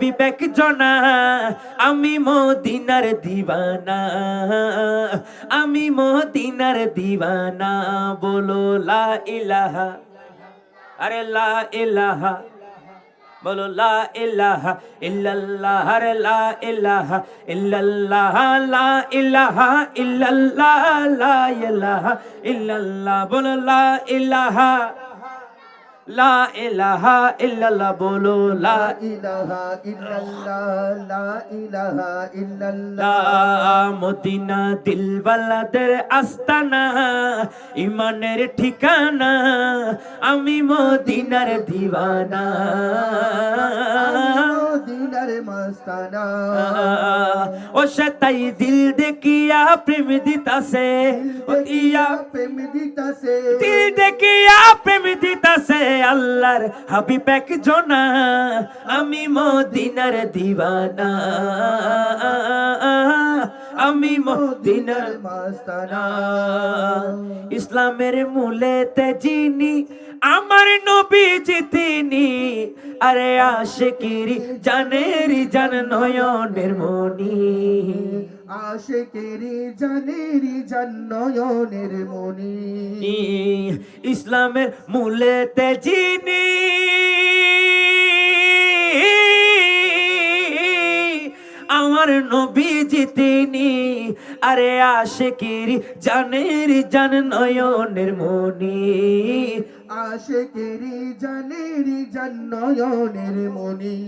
বিবেক জনা আমি মদিনার দিওয়ানা, আমি মদিনার দিওয়ানা। বলো লা ইলাহা, আরে লা ইলাহা, বলো লা ইলাহা ইল্লাল্লাহ, আরে লা ইলাহা ইল্লাল্লাহ, লা ইলাহা ইল্লাল্লাহ, লা ইলাহা ইল্লাল্লাহ। বলো লা ইলাহা, লা ইলাহা ইল্লাল্লাহ। বলো লা ইলাহা ইল্লাল্লাহ, লা ইলাহা ইল্লাল্লাহ। মদিনা দিলওয়ালাদের আস্তানা, ইমানের ঠিকানা, আমি মদিনার দিওয়ানা, মদিনার মস্তানা। ও সে তাই দিল দেখিয়া প্রেম দিতাছে, ও ইয়া প্রেম দিতাছে, দিল দেখিয়া প্রেম দিতাছে। আল্লাহর হাবিব এক জনা, আমি মদিনার দিওয়ানা, আমি মদিনার মস্তানা। ইসলামের মূলেতে যিনি আমার নবীজি তিনি, আরে আশিকিরি জানেরি জান নয়নের মনি, আশিকেরি জানেরি জান নয়নের মনি। ইসলামের মূলেতে যিনি আমার নবীজি তিনি, আরে আশিকিরি জানেরি জান নয়নের মনি, আশিকেরি জানেরি জান নয়নের মনি।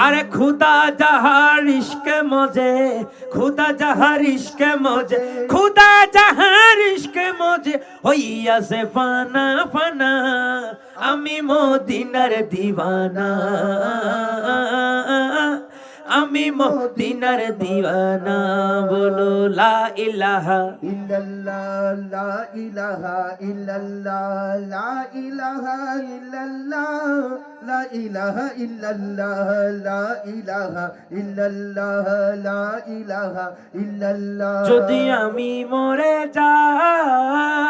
আরে খুদা জাহার ইশকে মজে, খুদা জাহার ইশকে মজে, খুদা জাহার ইশকে মজে হইয়াছে ফানা ফানা, আমি মদিনার দিওয়ানা, আমি মদিনার দিওয়ানা। বলো লা ইলাহা ইল্লাল্লাহ, লা ইলাহা ইল্লাল্লাহ, লা ইলাহা ইল্লাল্লাহ, লা ইলাহা ইল্লাল্লাহ, লা ইলাহা ইল্লাল্লাহ, লা ইলাহা ইল্লাল্লাহ। যদি আমি মরে যাই,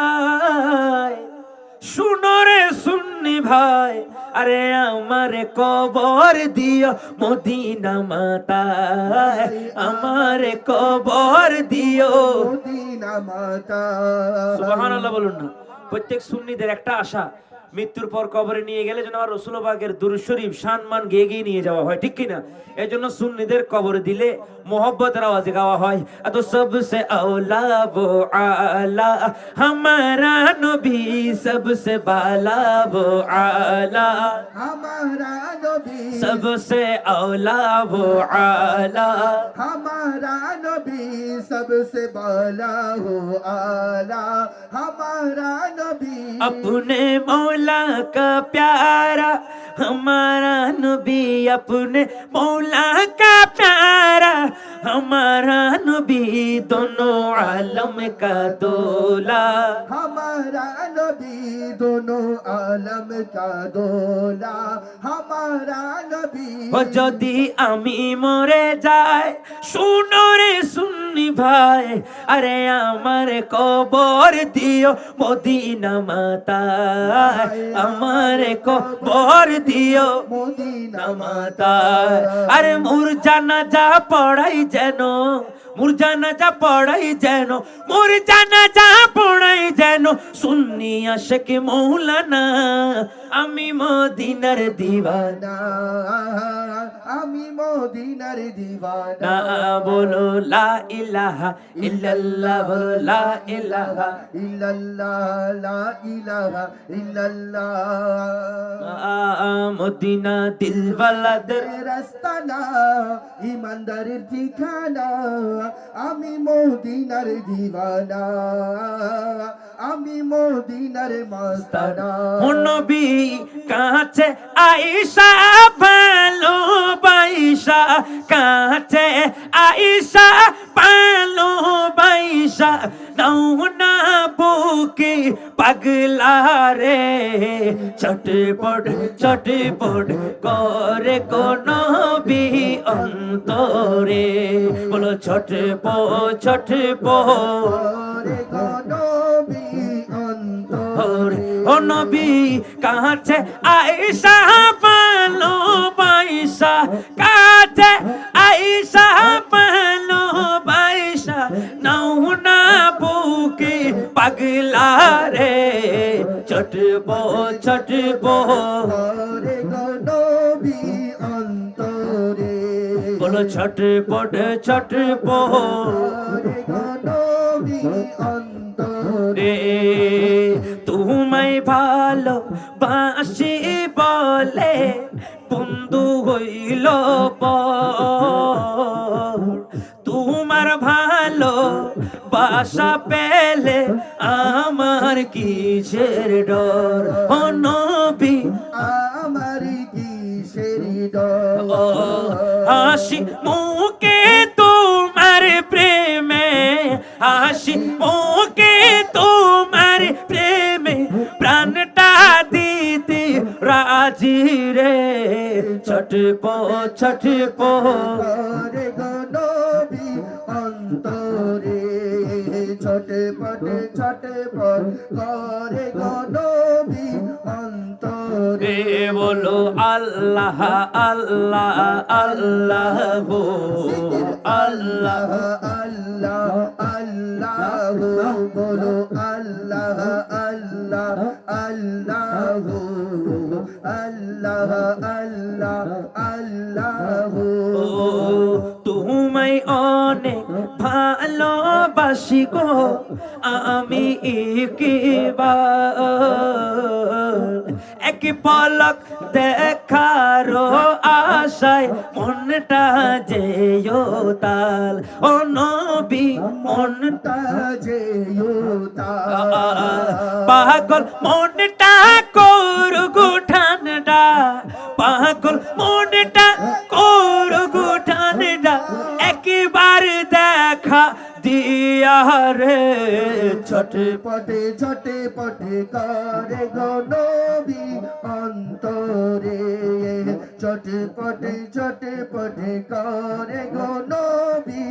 শুনো রে সুন্নি ভাই, আরে আমার কবর দিও মদিনা মাতায়, আমার কবর দিও মদিনা মাতা। সুবহানাল্লাহ বলুন না। প্রত্যেক সুন্নিদের একটা আশা, মৃত্যুর পর কবরে নিয়ে গেলে যেন আমার রাসূল পাকের দুরূদ শরীফ সম্মান গেয়ে গিয়ে নিয়ে যাওয়া হয়, ঠিক কিনা? এই জন্য সুন্নিদের কবরে দিলে মোহব্বতের আওয়াজে গাওয়া হয়, তো সবসে আওলা वो आला हमारा नबी सबसे बाला वो आला, हमारा नबी सबसे औला वो आला, हमारा नबी सबसे बाला हो आला, हमारा नबी अपने मौला का प्यारा, हमारा नबी अपने मौला का प्यारा, हमारा नबी दोनों आलम का दोला, हमारा नबी दोनों आलम का दोला, हमारा नबी। ও যদি আমি মরে যাই, শুনো রে সুন্নি ভাই, আরে আমার কবর দিও মদিনা মাতায়, আমার কবর দিও মদিনা মাতায়। আরে মোর জানাজা পড়াই যেন, মোর জানাজা পড়াই যেন, মোর জানাজা পড়াই যেন সুন্নি আশিক মৌলানা, আমি মদিনার দিওয়ানা, আমি মদিনার দিওয়ানা। না বলো লা ইলাহা ইল্লাল্লাহ, বলো লা ইলাহা ইল্লাল্লাহ, লা ইলাহা ইল্লাল্লাহ। মদিনা দিলওয়ালাদের রাস্তানা, ইমানদারের ঠিকানা, আমি মদিনার দিওয়ানা, আমি মদিনার মস্তানা। ও নবী কাছে আয়েশা ভালোবাসা, কাছে আয়েশা ভালোবাসা, নাও না বুকে পাগলা রে, ছটপট ছটপট করে কোন বি অন্তরে, বলো ছটপট ছটপট নবী অন্তরে। ও নবী কাছে আয়েশা ভালোবাসা, আইসা কাছে আইসা পালো বাইসা নাও না বুকে পাগলা রে ছটবো ছটবো করে গো নবী অন্তরে বলো ছটপট ছটবো করে গো নবী অন্তরে রে তোমায় ভালো বাসি বলে বন্ধু হইল পর তোমার ভালো বাসা পেলে আমার কিসের ডর ও নবী আমার কিসের ডর হাসি মুখে তোমার প্রেমে হাসি মুখে তোমার প্রেমে প্রাণটা দিতে রাজি রে ছটপো ছটপো করে গো নবী অন্তরে ছটপট ছটপট করে গো নবী অন্তরে রে বলো আল্লাহ আল্লাহ আল্লাহ গো আল্লাহ আল্লাহ আল্লাহ বলো আল্লাহ আল্লাহ আল্লাহ আল্লাহ আল্লাহ আল্লাহ ও তোমায় অনেক ভালোবাসি গো আমি এক পলক দেখার আশায় মনটা যেও তাল ও নবী মনটা পাগল মনটা করগো ঠান্ডা পাগল মনটা করগো ঠান্ডা একবার দেখা দিয়া রে ছটপটে ছটপটে করে গো নবী অন্তরে ছটপটে ছটপটে করে গো নবী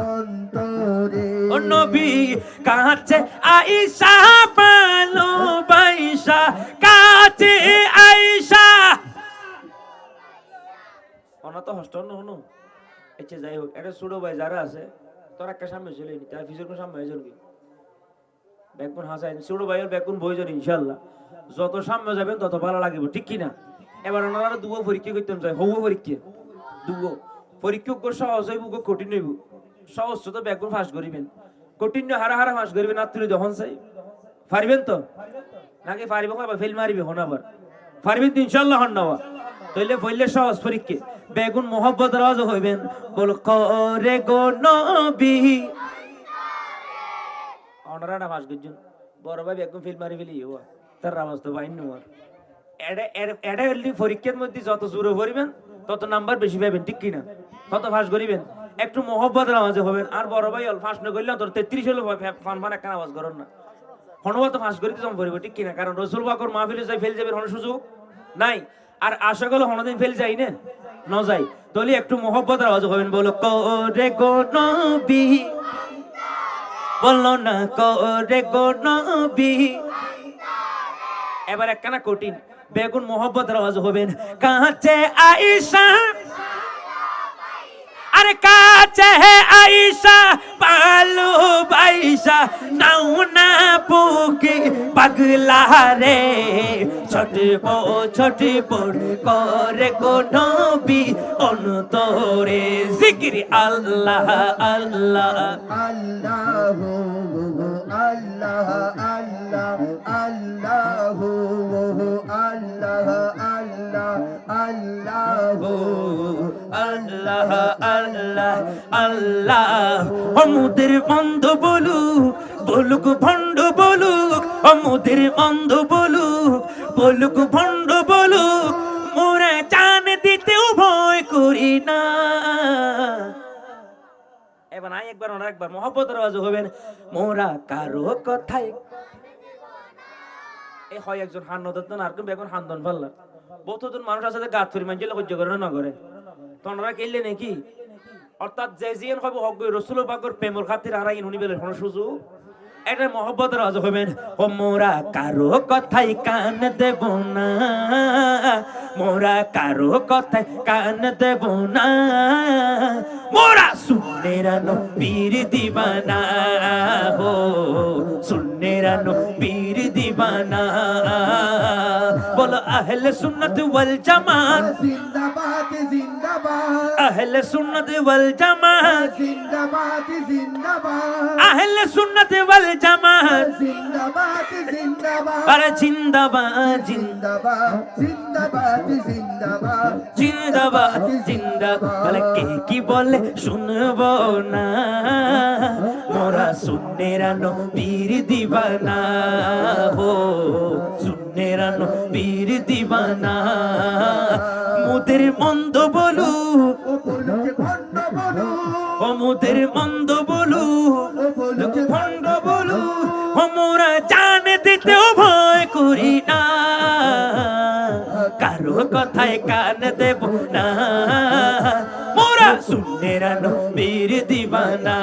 অন্তরে ও নবী কাছে আইসা পালো বাইসা কাছে আইসা অনাথ হস্ত হনো আচ্ছা যাই হোক এটা ছোট ভাই যারা আছে তোর একটা সামনে চলে নি তার ফিজের কোন সামনে চলবি ব্যাকুন হাসাই ছোট ভাইয়ের ব্যাকুন বইজন ইনশাআল্লাহ যত সামনে যাবেন তত ভালো লাগবে ঠিক কি না এবার ওনারা দুবো পরীক্ষা করতে চাই হবো পরীক্ষা দুবো পরীক্ষা কো সহজ হইব কো কঠিন হইব সহজ তো ব্যাকুন ফাঁস করিবেন কঠিন হারা হারা ফাঁস করিবেন না তুই যখন চাই পারবেন তো নাকি পারিব কবা ফেল মারিবে হন আবার পারবেন তো ইনশাআল্লাহ হন না তাইলে বললে সহজ পরীক্ষা বেগুন মোহব্বত রাজ হইবেন বল করে গো নবী ওনারা না ফাঁস করছেন বড় ভাই বেগুন ফেল মারি ফেলি ও তার আওয়াজ তো বাইন নোয়ার এডা এলি পরীক্ষার মধ্যে যত জোরে করিবেন তত নাম্বার বেশি পাবেন ঠিক কি না কত ফাঁস করিবেন একটু মোহব্বতের আওয়াজে হবেন আর বড় ভাই অল ফাঁস না করলে তোর 33 হলো ফান ফান একটা আওয়াজ করেন না হনবত ফাঁস করিতে জম করিব ঠিক কি না কারণ রাসূল পাকের মাহফিলে যাই ফেল যাবে হন সুযোগ নাই আর আশা করলে হনদিন ফেল যাই না ন যাই তাহলে একটু মোহব্বতের আওয়াজ হবেন বলো করে গো নবী বললো না করে গো নবী এবার একখানা কঠিন বেগুন মোহব্বতের আওয়াজ হবেন কাছে আয়েশা আরে কাছে আয়েশা পালো বাইশা নাও না বুকে পাগলা রে ছটপট করে গো নবী অন্তরে জিকির আল্লাহ আল্লাহ আল্লাহ আল্লাহ আল্লাহ আল্লাহ আল্লাহ আল্লাহ আল্লাহ আল্লাহ আল্লাহ আল্লাহ অমুদের বন্ধ বলুক ভণ্ড বলুক অমুদের বন্ধ বলুক ভণ্ড বলুক মোরা জান দিতেও ভয় করি না এবার আই একবার ওরা একবার মহব্বতের আওয়াজ হবেন মোরা কারো কথাই এই হয় একজন হান্নদন আর কেউ এখন হান্দন ভাল্লা বহুতজন মানুষ আছে গাত ফিরি মানছিল সহ্য করে না করে তোমরা কেলে নাকি অর্থাৎ যে জিয়ান কইব হক রাসূল পাকের প্রেমের খাতির হারাই হুনি বেলে কোন সুযোগ এটা মহব্বতের আওয়াজ হবেন। ও মোরা কারো কথাই কান দেব না, মোরা কারো কথাই কান দেব না, মোরা সুন্নেরা নবীর দিবানা, হো সুন্নেরা নবীর দিবানা। বলো আহলে সুন্নাত ওয়াল জামাত, জিন্দাবাদ জিন্দাবাদ, আহলে সুন্নাত ওয়াল জামাত, জিন্দাবাদ জিন্দাবাদ, আহলে সুন্নাত ওয়াল জামাত, জিন্দাবাদ জিন্দাবাদ, আরে জিন্দাবাদ জিন্দাবাদ জিন্দাবাদ জিন্দাবাদ, জিন্দাবাদ জিন্দাবাদ। বলে কে কি বলে শুনবো না, মোরা সুন্নেরা নবীর দিবানা, হো সুন্নেরা নবীর দিবানা। মুদের মন্দ বলু, ও বলুক ভণ্ড বলু, ও মুদের মন্দ বলু, ও বলুক ভণ্ড বলু, ও মোরা জান দিতেও ভয় করি না, কারো কথায় কান দেব না, মোরা সুন্নেরা নবীর দিবানা,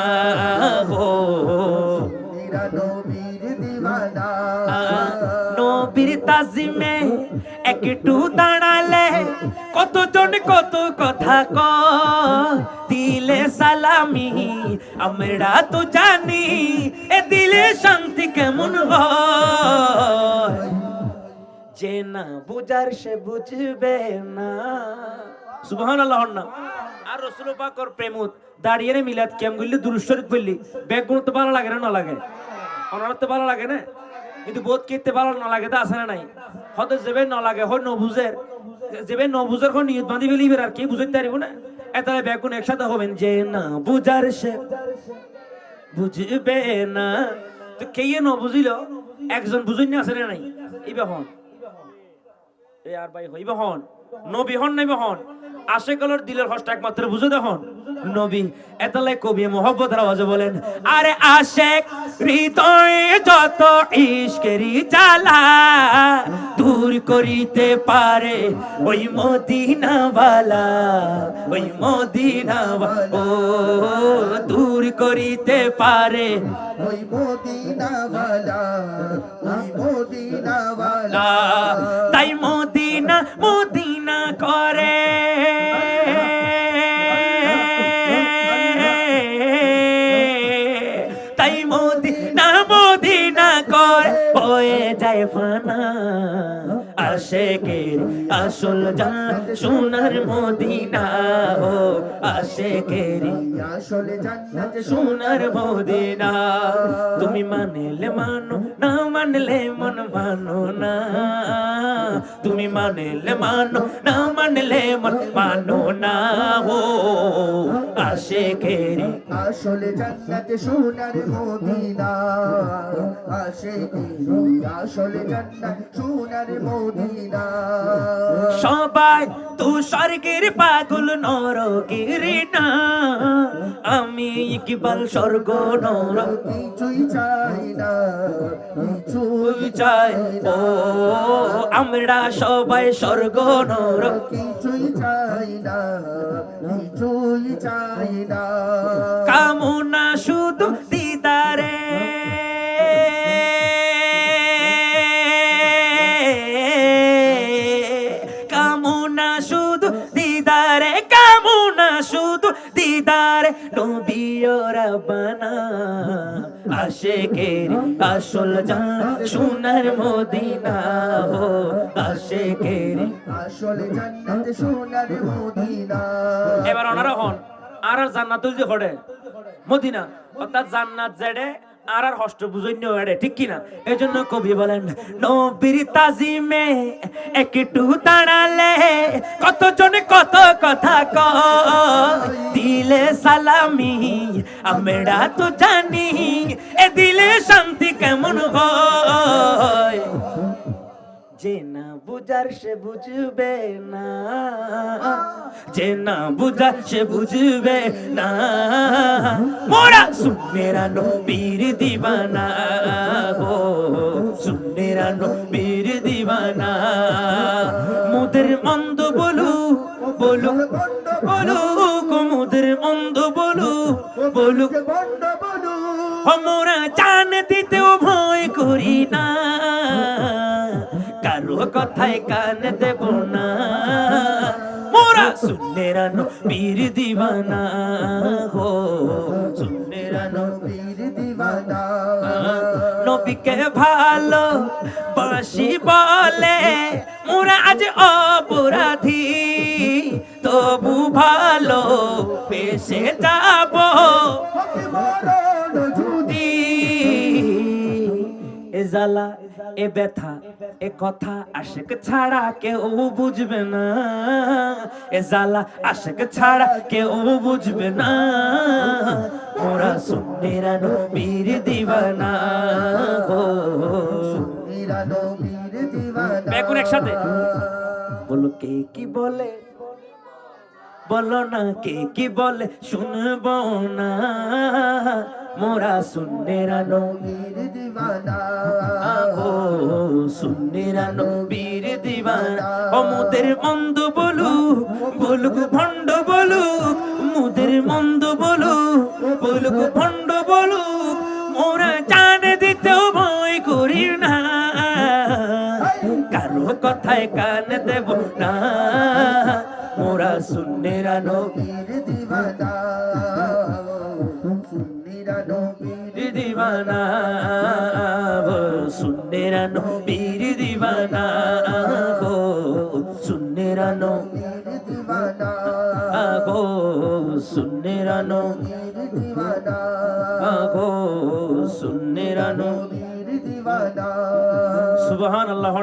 হো মেরা নবীর দিওয়ানা। নবীর তাজিমে একটু দাঁড়ালে কতজন কত কথা কয়, দিলে সালামি আমরা তো জানি, এ দিলে শান্তি কেমন হয়, যে না বুঝার সে বুঝবে না। সুবহানাল্লাহ না। আর রাসূল পাকর প্রেমত দাঁড়িয়ে মিলাদ কেম গইলে দুরূদ শরীফ বললি ব্যাগ গুণ তো ভালো লাগে না লাগে, অনার তো ভালো লাগে না, কিন্তু বোধ করতে ভালো না লাগে তা আছে না নাই, হয়তো যেবে না লাগে হয় নবুজের, যেবে নবুজের কোন নিয়ত বাঁধি ফেলিবে আর কি বুঝতে পারিব না, এতালে ব্যাগ গুণ একসাথে হবেন, যে না বুঝার সে বুঝবে না। তো কে ন বুঝিল, একজন বুঝুন না আছে না নাই, ইবে হন এ আর ভাই হইবে হন নবী হন নাইবে হন, আশেকলর দিলের হস্ত একমাত্র বুঝে দেখুন নবী। এতলাই কবি মোহব্বতের আওয়াজে বলেন, আরে আশেক হৃদয়ে যত ইশকেরি জ্বালা দূর করিতে পারে ওই মদিনাওয়ালা, ওই মদিনাওয়ালা, ও দূর করিতে পারে ওই মদিনাওয়ালা, ওই মদিনাওয়ালা, তাই মদিনা মদিনা করে, তাই মদিনা মদিনা করে হয়ে যায় ফানা, আশেকের আসল জান্নাত সোনার মদিনা, ও আশেকের আসলে জান্নাত সোনার মদিনা। তুমি মানলে মানো, না মানলে মন মানো না, তুমি মানলে মানো, না মানলে মন মানো না, ও আশেকের আসলে জান্নাত সোনার মদিনা, আশিকি আসলে জান্নাত সোনার মদিনা। সবাই তো স্বর্গের পাগল নরকের না, আমি ইকবাল স্বর্গ নরক কিছুই চাই না, কিছুই চাই, ও আমরা সবাই স্বর্গ নরক কিছুই চাই না, কিছুই চাই না। কামনা শুধু দিদারে, কামনা শুধু দিদারে, কামনা শুধু দিদারে নবী ও রাব্বানা, আশেকের আসল জান্নাত সোনার মদিনা, ও আশেকের আসলে জান্নাত সোনার মদিনা। এবার ওনারা হন আর জান্নাতুল যে হড়ে মদিনা, অর্থাৎ জান্নাত জেডে আর হষ্ট বুঝন্য এড়ে, ঠিক কিনা? এই জন্য কবি বলেন, নবীর তাজিমে একটু দাঁড়ালে কতজন কত কথা কয়, দিলে সালামি আমরা তো জানি, এ দিলে শান্তি কেমন হয়, যে না বুঝার সে বুঝবে না, যে না বুঝার সে বুঝবে না, মোরা সুন্নেরা নবীর দিবানা, গো সুন্নেরা নবীর দিবানা। মুদের মন্দ বলু বলু বলুক, মুদের মন্দ বলু বলুক, বন্ড বলু, মোরা জান দিতে কথায় কান দেব না, মোরা সুন্নেরা নবীর দিওয়ানা হো, সুন্নেরা নবীর দিওয়ানা নবীকে ভালো বাসি বলে মোরা আজ অপরাধী, তবু ভালো পেশে যাব হবে মরণ যদি এ জ্বালা এ ব্যথা এ কথা আশেক ছাড়া কেউ বুঝবে না, এ জ্বালা আশেক ছাড়া কেউ বুঝবে না, মোরা সুন্নিরা নবীর দিওয়ানা গো। সুন্নিরা নবীর দিওয়ানা বেগুন একসাথে বলো কে কি বলে, বলো না কে কি বলে শুনবো না, মোরা সুন্নিরা নবীর দিওয়ানা আগো, সুন্নিরা নবীর দিওয়ানা। ও মুদের মন্দ বলুক বলুক ভণ্ড বলুক, মুদের মন্দ বলুক বলুক ভণ্ড বলুক, মোরা জান দিতেও ভয় করি না, কারো কথায় কান দেব না, মোরা সুন্নিরা নবীর দিওয়ানা সুন্নিরা নবীর দিওয়ানা, সুন্নিরা নবীর দিওয়ানা গো, সুন্নিরা নবীর দিওয়ানা গো, সুন্নিরা নবীর দিওয়ানা গো, সুন্নিরা নবীর দিওয়ানা সুবহানাল্লাহ।